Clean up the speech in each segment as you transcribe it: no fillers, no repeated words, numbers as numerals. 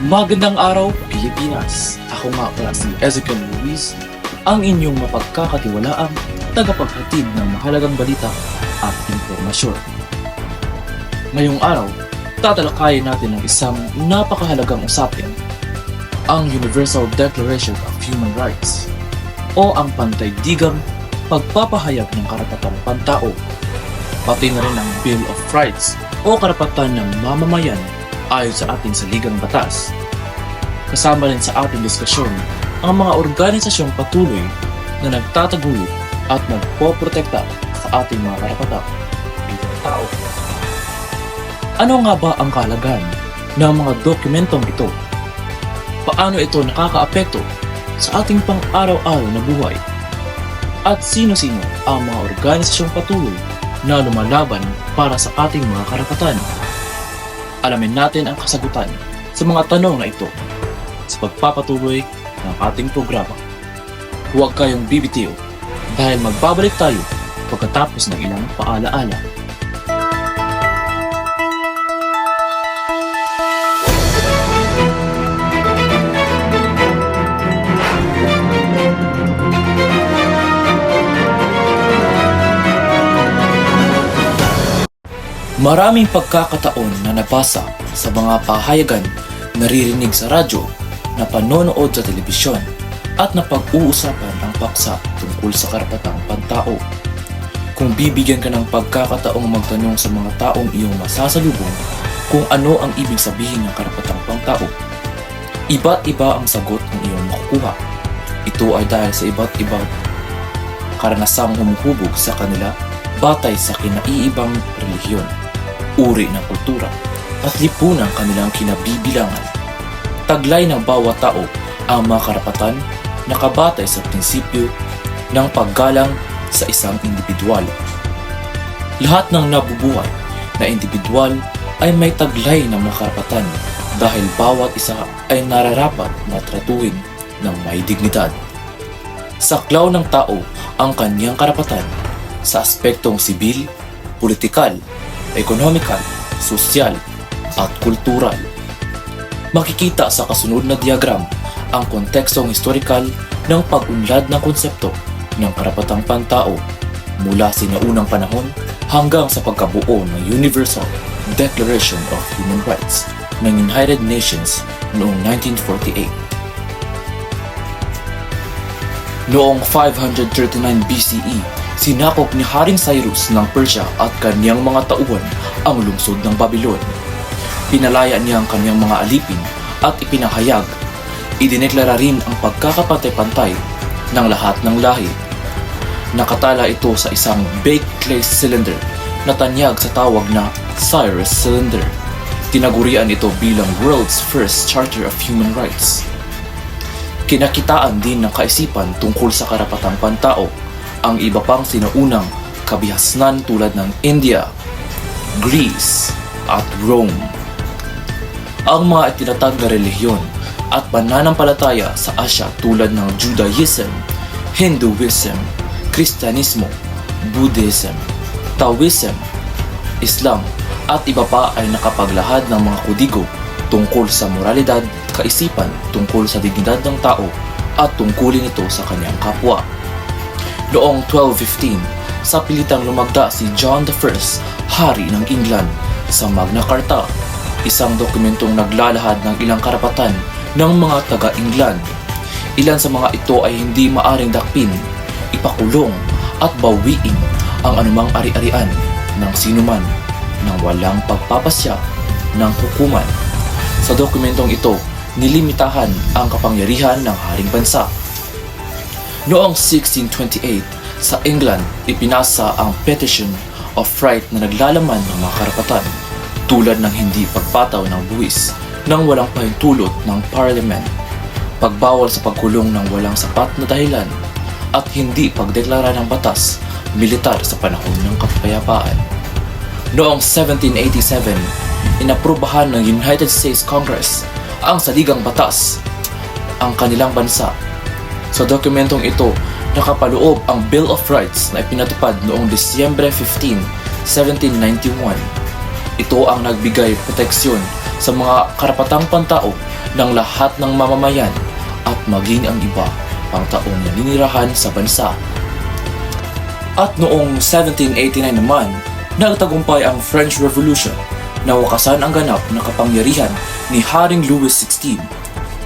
Magandang araw, Pilipinas! Ako nga pala si Ezekiel Luis, ang inyong mapagkakatiwalaang tagapaghatid ng mahalagang balita at impormasyon. Ngayong araw, tatalakayin natin ang isang napakahalagang usapin, ang Universal Declaration of Human Rights o ang pandaigdigang pagpapahayag ng karapatang pantao, pati na rin ang Bill of Rights o karapatan ng mamamayan ayon sa ating saligang batas. Kasama rin sa ating diskusyon ang mga organisasyong patuloy na nagtataguyod at nagpoprotekta sa ating mga karapatan bilang tao. Ano nga ba ang kahalagahan ng mga dokumentong ito? Paano ito nakakaapekto sa ating pang-araw-araw na buhay? At sino-sino ang mga organisasyong patuloy na lumalaban para sa ating mga karapatan? Alamin natin ang kasagutan sa mga tanong na ito sa pagpapatuloy ng ating programa. Huwag kayong bibitiw dahil magbabalik tayo pagkatapos ng ilang paalaala. Maraming pagkakataon na nabasa sa mga pahayagan, naririnig sa radyo, napanonood sa telebisyon, at napag-uusapan ang paksa tungkol sa karapatang pantao. Kung bibigyan ka ng pagkakataong magtanong sa mga taong iyong masasalubong kung ano ang ibig sabihin ng karapatang pantao, iba't iba ang sagot ng iyong makukuha. Ito ay dahil sa iba't ibang karanasang humuhubog sa kanila batay sa kinaiibang relihiyon, uri ng kultura, at lipunang kanilang kinabibilangan. Taglay ng bawat tao ang mga karapatan na kabatay sa prinsipyo ng paggalang sa isang individual. Lahat ng nabubuhay na individual ay may taglay ng mga karapatan dahil bawat isa ay nararapat na tratuhin ng may dignidad. Saklaw ng tao ang kanyang karapatan sa aspektong sibil, politikal, ekonomikal, sosyal, at kultural. Makikita sa kasunod na diagram ang kontekstong historikal ng pag-unlad ng konsepto ng karapatang pantao mula sinaunang panahon hanggang sa pagkabuo ng Universal Declaration of Human Rights ng United Nations noong 1948. Noong 539 BCE, sinakop ni Haring Cyrus ng Persia at kanyang mga tauhan ang lungsod ng Babylon. Pinalaya niya ang kanyang mga alipin at ipinahayag. Idineklara rin ang pagkakapantay-pantay ng lahat ng lahi. Nakatala ito sa isang baked clay cylinder na tanyag sa tawag na Cyrus Cylinder. Tinagurian ito bilang World's First Charter of Human Rights. Kinakitaan din ng kaisipan tungkol sa karapatang pantao ang iba pang sinaunang kabihasnan tulad ng India, Greece, at Rome. Ang mga itinatag na relihiyon at pananampalataya sa Asya tulad ng Judaism, Hinduism, Kristyanismo, Buddhism, Taoism, Islam, at iba pa ay nakapaglahad ng mga kodigo tungkol sa moralidad, kaisipan tungkol sa dignidad ng tao at tungkulin ito sa kanyang kapwa. Noong 1215, sa pilitang lumagda si John I, Hari ng England, sa Magna Carta, isang dokumentong naglalahad ng ilang karapatan ng mga taga-England. Ilan sa mga ito ay hindi maaring dakpin, ipakulong at bawiin ang anumang ari-arian ng sinuman nang walang pagpapasya ng hukuman. Sa dokumentong ito, nilimitahan ang kapangyarihan ng haring bansa. Noong 1628, sa England, ipinasa ang Petition of Right na naglalaman ng mga karapatan tulad ng hindi pagpataw ng buwis nang walang pahintulot ng Parliament, pagbawal sa pagkulong ng walang sapat na dahilan, at hindi pagdeklara ng batas militar sa panahon ng kapayapaan. Noong 1787, inaprubahan ng United States Congress ang saligang batas ang kanilang bansa. Sa dokumentong ito, nakapaloob ang Bill of Rights na ipinatupad noong Disyembre 15, 1791. Ito ang nagbigay proteksyon sa mga karapatang pantao ng lahat ng mamamayan at maging ang iba pang taong naninirahan sa bansa. At noong 1789 naman, nagtagumpay ang French Revolution na wakasan ang ganap na kapangyarihan ni Haring Louis XVI.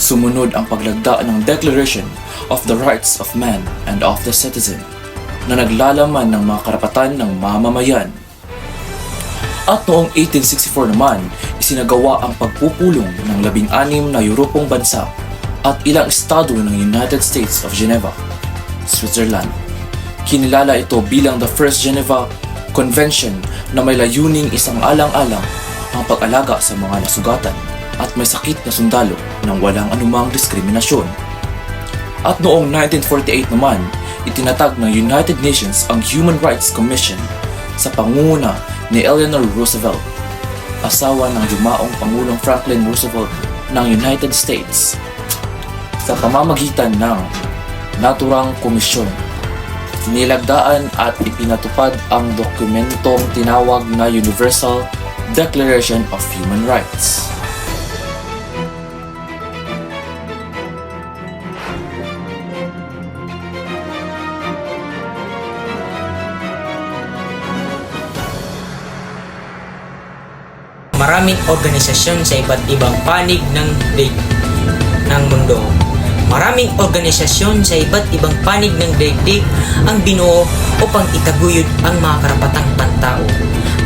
Sumunod ang paglagda ng Declaration of the Rights of Man and of the Citizen na naglalaman ng mga karapatan ng mamamayan. At noong 1864 naman, isinagawa ang pagpupulong ng 16 na Europong bansa at ilang estado ng United States of Geneva, Switzerland. Kinilala ito bilang the First Geneva Convention na may layuning isang alang-alang ang pag-alaga sa mga nasugatan at may sakit na sundalo nang walang anumang diskriminasyon. At noong 1948 naman, itinatag ng United Nations ang Human Rights Commission sa pangunguna ni Eleanor Roosevelt, asawa ng yumaong Pangulong Franklin Roosevelt ng United States. Sa pamamagitan ng naturang komisyon, nilagdaan at ipinatupad ang dokumentong tinawag na Universal Declaration of Human Rights. Maraming organisasyon sa iba't ibang panig ng mundo. Maraming organisasyon sa iba't ibang panig ng daigdig ang binuo upang itaguyod ang mga karapatang pantao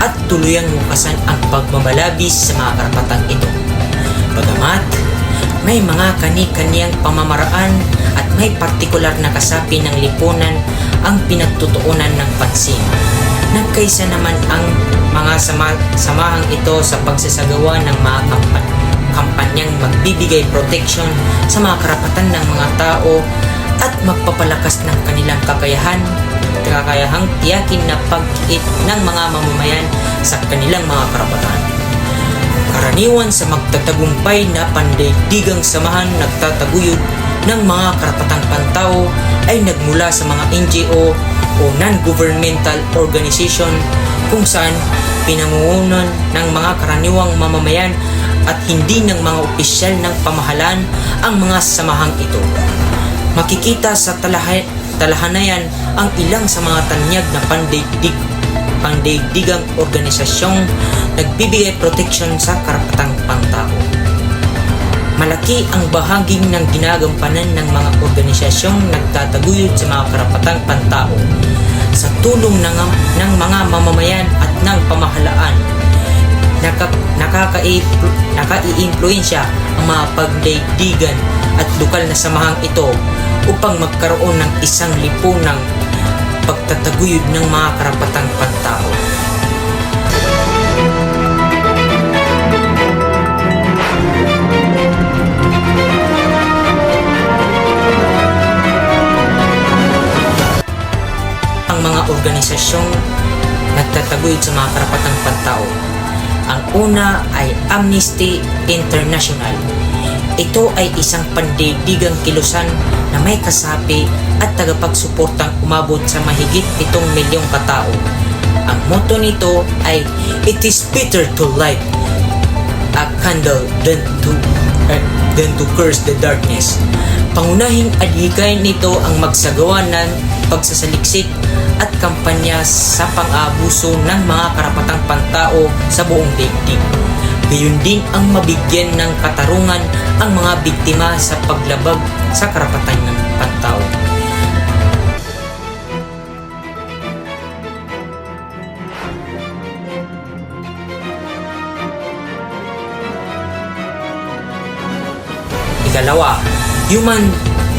at tuluyang wakasan ang pagmamalabis sa mga karapatang ito. Bagamat may mga kani-kaniyang pamamaraan at may partikular na kasapi ng lipunan ang pinagtutuunan ng pansin. Nagkaisa naman ang mga samahang ito sa pagsasagawa ng mga kampanyang magbibigay proteksyon sa mga karapatan ng mga tao at magpapalakas ng kanilang kakayahang tiyakin na pag-iit ng mga mamamayan sa kanilang mga karapatan. Karaniwan sa magtatagumpay na pandaigdigang samahan nagtataguyod ng mga karapatang pantao ay nagmula sa mga NGO o non-governmental organization kung saan pinangungunan ng mga karaniwang mamamayan at hindi ng mga opisyal ng pamahalaan ang mga samahang ito. Makikita sa talahanayan ang ilang sa mga tanyag na pandaigdigang organisasyong nagbibigay proteksyon sa karapatang pantao. Malaki ang bahagi ng ginagampanan ng mga organisasyong nagtataguyod sa mga karapatang pantao sa tulong ng mga mamamayan at ng pamahalaan. Nakaiimpluwensya ang mga pagdaigdigan at lokal na samahang ito upang magkaroon ng isang lipunang pagtataguyod ng mga karapatang pantao. Ang mga organisasyong nagtataguyod sa mga karapatang pantao. Ang una ay Amnesty International. Ito ay isang pandaigdigang kilusan na may kasapi at tagapagsuportang umabot sa mahigit 7 milyong katao. Ang motto nito ay "It is better to light a candle than to curse the darkness." Pangunahing adhikain nito ang magsagawa ng pagsasaliksik at kampanya sa pang-aabuso ng mga karapatang pantao sa buong daigdig. Gayon din ang mabigyan ng katarungan ang mga biktima sa paglabag sa karapatan ng pantao. Ikalawa,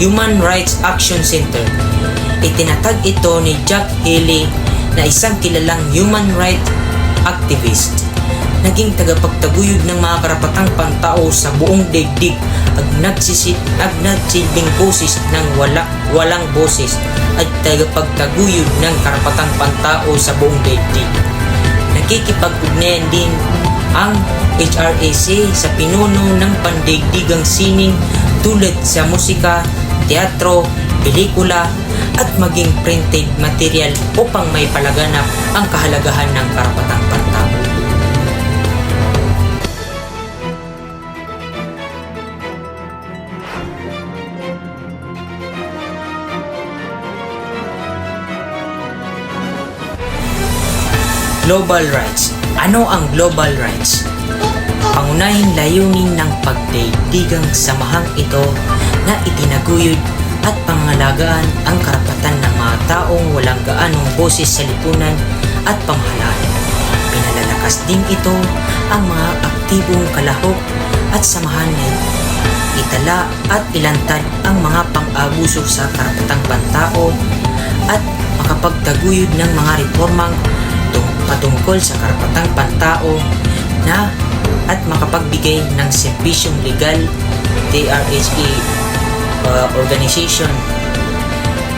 Human Rights Action Center. Itinatag ito ni Jack Haley na isang kilalang human rights activist. Naging tagapagtaguyod ng mga karapatang pantao sa buong daigdig at nagsilbing boses ng walang boses at tagapagtaguyod ng karapatang pantao sa buong daigdig. Nakikipag-ugnayan din ang HRAC sa pinuno ng pandaigdigang sining tulad sa musika, teatro, pelikula at maging printed material upang may palaganap ang kahalagahan ng karapatang pantao. Global rights. Ano ang global rights? Pangunahing layunin ng pagdaigdigang samahang ito na itinaguyod at pangangalagaan ang karapatan ng mga taong walang gaanong boses sa lipunan at pamahalaan. Pinalalakas din ito ang mga aktibong kalahok at samahan na itala at ilantad ang mga pang-abuso sa karapatang pantao at makapagtaguyod ng mga reformang patungkol sa karapatang pantao na at makapagbigay ng serbisyong legal TRHA organization.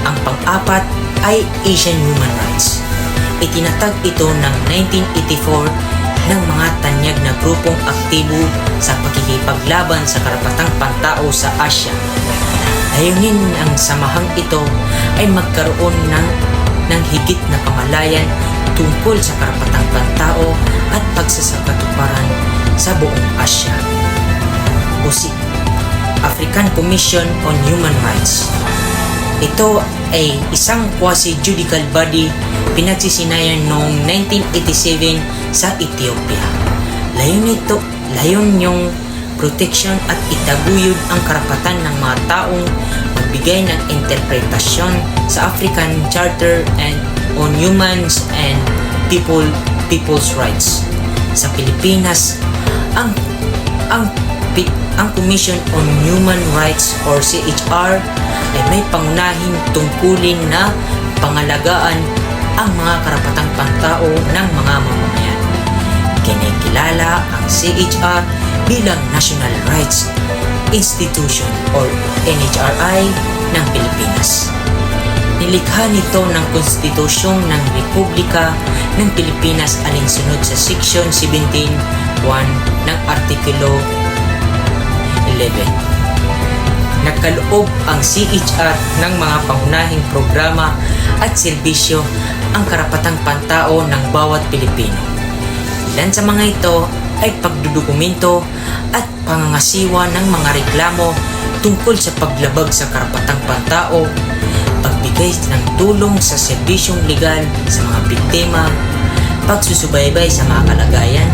Ang pang-apat ay Asian Human Rights. Itinatag ito ng 1984 ng mga tanyag na grupong aktibo sa pakikipaglaban sa karapatang pantao sa Asya. Layunin ng samahang ito ay magkaroon ng higit na pamalayan tungkol sa karapatang pantao at pagsasakatuparan sa buong Asya. African Commission on Human Rights. Ito ay isang quasi-judicial body pinagsisinayan noong 1987 sa Ethiopia. Layon yung proteksyon at itaguyod ang karapatan ng mga taong magbigay ng interpretasyon sa African Charter on Humans and People's Rights. Sa Pilipinas, ang Commission on Human Rights or CHR ay may pangunahing tungkulin na pangalagaan ang mga karapatang pantao ng mga mamamayan. Kinikilala ang CHR bilang National Rights Institution or NHRI ng Pilipinas. Nilikha nito ng Konstitusyong ng Republika ng Pilipinas alinsunod sa Section 17.1 ng Artikulo 11. Nagkaloob ang CHR ng mga pangunahing programa at serbisyo ang karapatang pantao ng bawat Pilipino. Ilan sa mga ito ay pagdudokumento at pangangasiwa ng mga reklamo tungkol sa paglabag sa karapatang pantao, pagbigay ng tulong sa serbisyong legal sa mga biktima, pagsusubaybay sa mga kalagayan,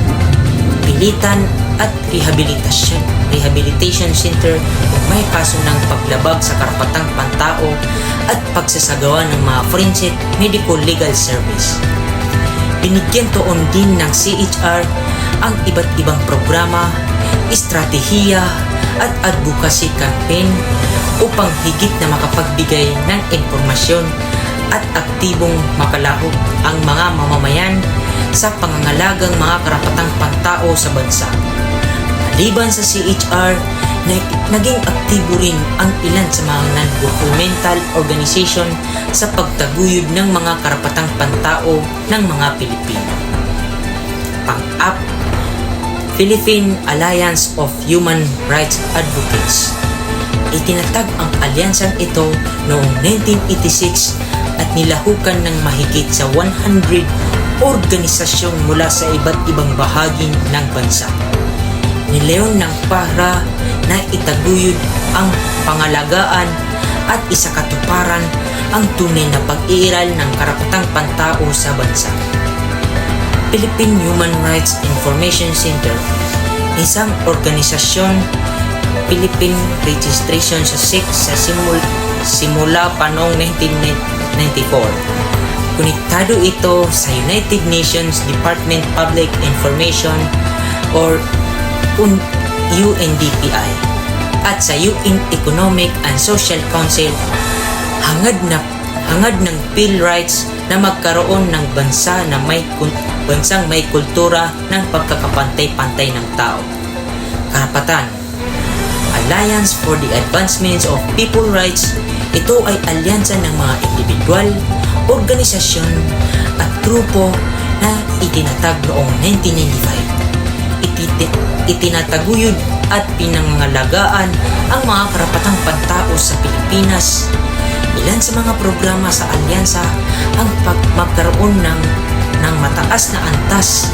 pilitan at rehabilitation center kung may kaso ng paglabag sa karapatang pantao at pagsasagawa ng mga forensic medical legal service. Binigyan tuon din ng CHR ang iba't ibang programa, estratehiya at advocacy campaign upang higit na makapagbigay ng impormasyon at aktibong makalahok ang mga mamamayan sa pangangalagang mga karapatang pantao sa bansa. Maliban sa CHR, naging aktibo rin ang ilan sa mga non-governmental organization sa pagtaguyod ng mga karapatang pantao ng mga Pilipino. Pang-up, Philippine Alliance of Human Rights Advocates. Itinatag ang alyansang ito noong 1986 at nilahukan ng mahigit sa 100 organisasyon mula sa iba't ibang bahagi ng bansa. Nilayon ng para na itaguyod ang pangalagaan at isakatuparan ang tunay na pag-iiral ng karapatang pantao sa bansa. Philippine Human Rights Information Center, isang organisasyon Philippine registration sa SIC sa simula pa noong 1994. Konektado ito sa United Nations Department of Public Information or UNDPI at sa UN Economic and Social Council. Hangad ng Bill Rights na magkaroon ng bansang may kultura ng pagkakapantay-pantay ng tao. Karapatan. Alliance for the Advancement of People Rights. Ito ay alyansa ng mga individual, organisasyon at grupo na itinatag noong 1995. Itinataguyod at pinangangalagaan ang mga karapatang pantao sa Pilipinas. Ilan sa mga programa sa alyansa ang magkaroon ng mataas na antas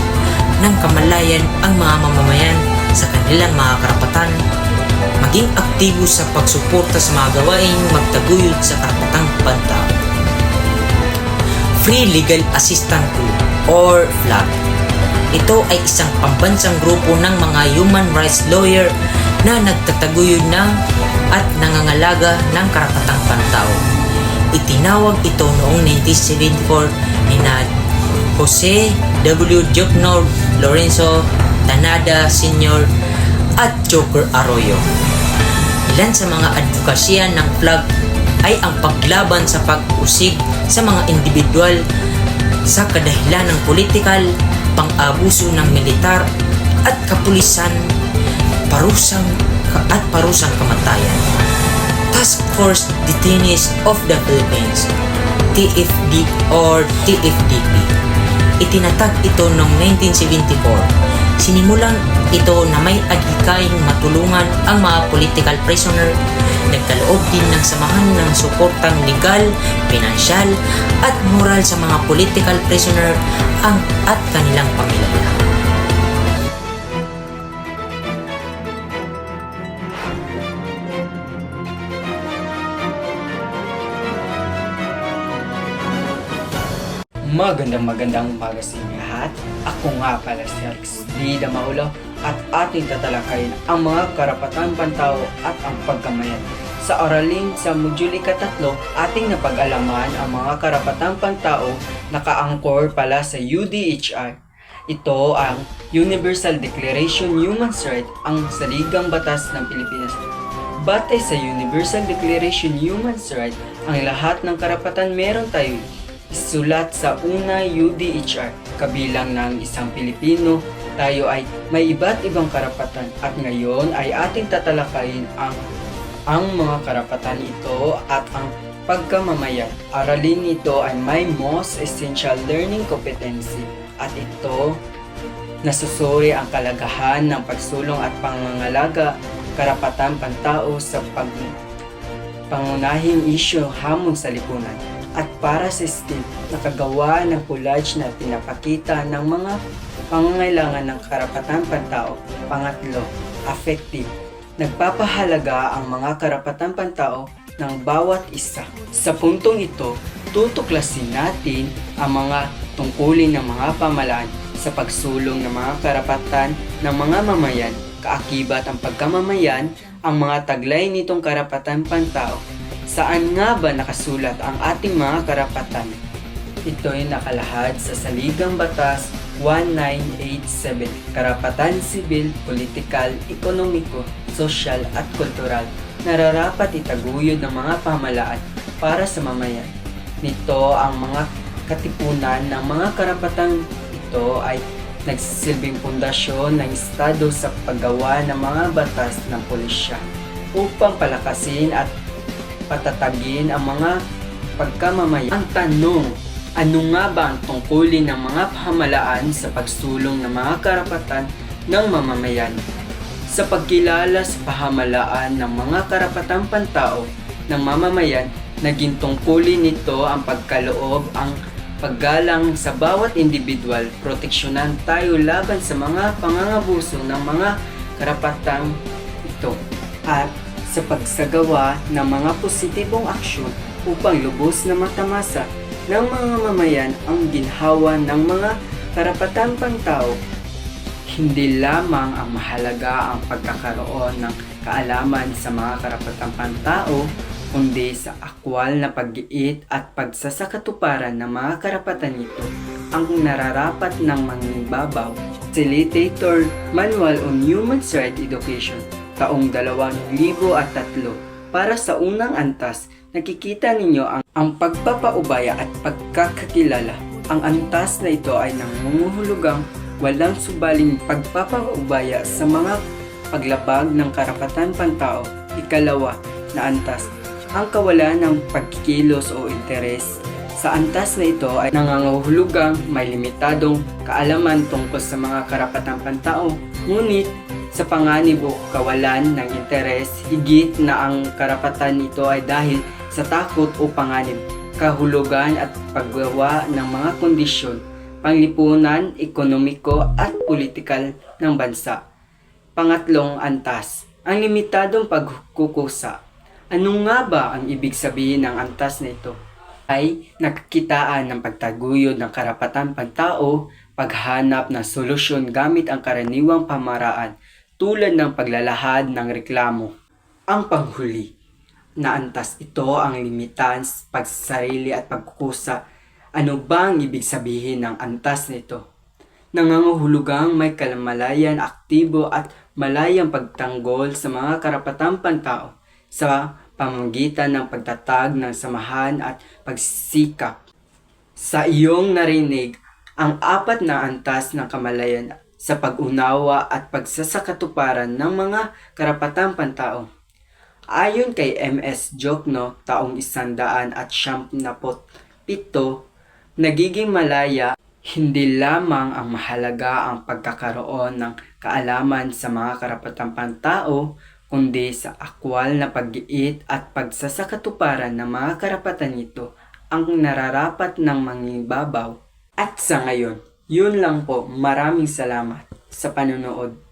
ng kamalayan ang mga mamamayan sa kanilang mga karapatan, maging aktibo sa pagsuporta sa mga gawaing magtaguyod sa karapatang pantao. Free Legal Assistance Group or FLAG. Ito ay isang pambansang grupo ng mga human rights lawyer na nagtataguyod ng at nangangalaga ng karapatang pantao. Itinawag ito noong 1974 ni Jose W. Joknor Lorenzo Tanada Sr. at Joker Arroyo. Ilan sa mga advokasya ng FLAG ay ang paglaban sa pag-usig sa mga individual sa kadahilan ng politikal, pang-abuso ng militar at kapulisan, parusang kamatayan. Task Force Detainees of the Philippines, TFD or TFDP. Itinatag ito noong 1974. Sinimulan ito na may adhikain matulungan ang mga political prisoner. Nagkaloob din ng samahan ng suportang legal, pinansyal at moral sa mga political prisoner at kanilang pamilya. Magandang umaga sa inyo lahat. Ako nga pala si Alex D. Damaulo at ating tatalakayin ang mga karapatan pantao at ang pagkamayan. Sa aralin sa Module 3, ating napag-alaman ang mga karapatan pantao naka-angkor pala sa UDHR. Ito ang Universal Declaration of Human Rights, ang saligang batas ng Pilipinas. Batay sa Universal Declaration of Human Rights, ang lahat ng karapatan meron tayo isulat sa una UDHR. Kabilang ng isang Pilipino, tayo ay may iba't ibang karapatan at ngayon ay ating tatalakayin ang mga karapatan ito at ang pagkamamayan. Aralin ito ay may most essential learning competency at ito nasusuri ang kalagahan ng pagsulong at pangangalaga karapatan pantao sa pangunahing isyu hamon sa lipunan. At para sa STEM, nakagawa ng collage na pinapakita ng mga pangangailangan ng karapatan pantao. Pangatlo, affective. Nagpapahalaga ang mga karapatan pantao ng bawat isa. Sa puntong ito, tutuklasin natin ang mga tungkulin ng mga pamahalaan sa pagsulong ng mga karapatan ng mga mamayan, kaakibat ang pagkamamayan, ang mga taglay nitong karapatan pantao. Saan nga ba nakasulat ang ating mga karapatan? Ito'y nakalahad sa Saligang Batas 1987, Karapatan Sibil, Politikal, Ekonomiko, Sosyal at Kultural, nararapat itaguyod ng mga pamahalaan para sa mamayan. Nito ang mga katipunan ng mga karapatan ito ay nagsisilbing pundasyon ng Estado sa paggawa ng mga batas ng pulisya upang palakasin at patatagin ang mga pagkamamayan. Ang tanong, ano nga ba ang tungkulin ng mga pamahalaan sa pagsulong ng mga karapatan ng mamamayan? Sa pagkilala sa pamahalaan ng mga karapatang pantao ng mamamayan, naging tungkulin nito ang pagkaloob, ang paggalang sa bawat individual, proteksyonan tayo laban sa mga pangangabuso ng mga karapatang ito, at sa pagsagawa ng mga positibong aksyon upang lubos na matamasa ng mga mamayan ang ginhawa ng mga karapatan pantao. Hindi lamang ang mahalaga ang pagkakaroon ng kaalaman sa mga karapatan pantao, kundi sa akwal na pag-iit at pagsasakatuparan ng mga karapatan nito ang nararapat ng manginbabaw. Facilitator Manual on Human Rights Education taong 2003. Para sa unang antas, nakikita ninyo ang pagpapaubaya at pagkakakilala. Ang antas na ito ay nangungulugang walang subaling pagpapaubaya sa mga paglabag ng karapatan pantao. Ikalawa na antas, ang kawalan ng pagkikilos o interes. Sa antas na ito ay nangangahulugang may limitadong kaalaman tungkol sa mga karapatang pantao. Ngunit sa panganib o kawalan ng interes, higit na ang karapatan nito ay dahil sa takot o panganib, kahulugan at paggawa ng mga kondisyon, panglipunan, ekonomiko at politikal ng bansa. Pangatlong antas, ang limitadong pagkukusa. Ano nga ba ang ibig sabihin ng antas na ito? ay nagkikitaan ng pagtaguyod ng karapatan pantao, paghanap ng solusyon gamit ang karaniwang pamaraan tulad ng paglalahad ng reklamo. Ang panghuli na antas, ito ang limitan, pagsasarili at pagkukusa. Ano bang ibig sabihin ng antas nito? Nangangahulugang may kalamalayan, aktibo at malayang pagtanggol sa mga karapatang pantao sa pamamagitan ng pagtatag ng samahan at pagsisikap. Sa iyong narinig ang 4 na antas ng kamalayan sa pag-unawa at pagsasakatuparan ng mga karapatang pantao. Ayon kay M.S. Jokno, taong 177, nagiging malaya hindi lamang ang mahalaga ang pagkakaroon ng kaalaman sa mga karapatang pantao, kundi sa akwal na pag-iit at pagsasakatuparan ng mga karapatan nito ang nararapat ng mangibabaw. At sa ngayon, yun lang po. Maraming salamat sa panonood.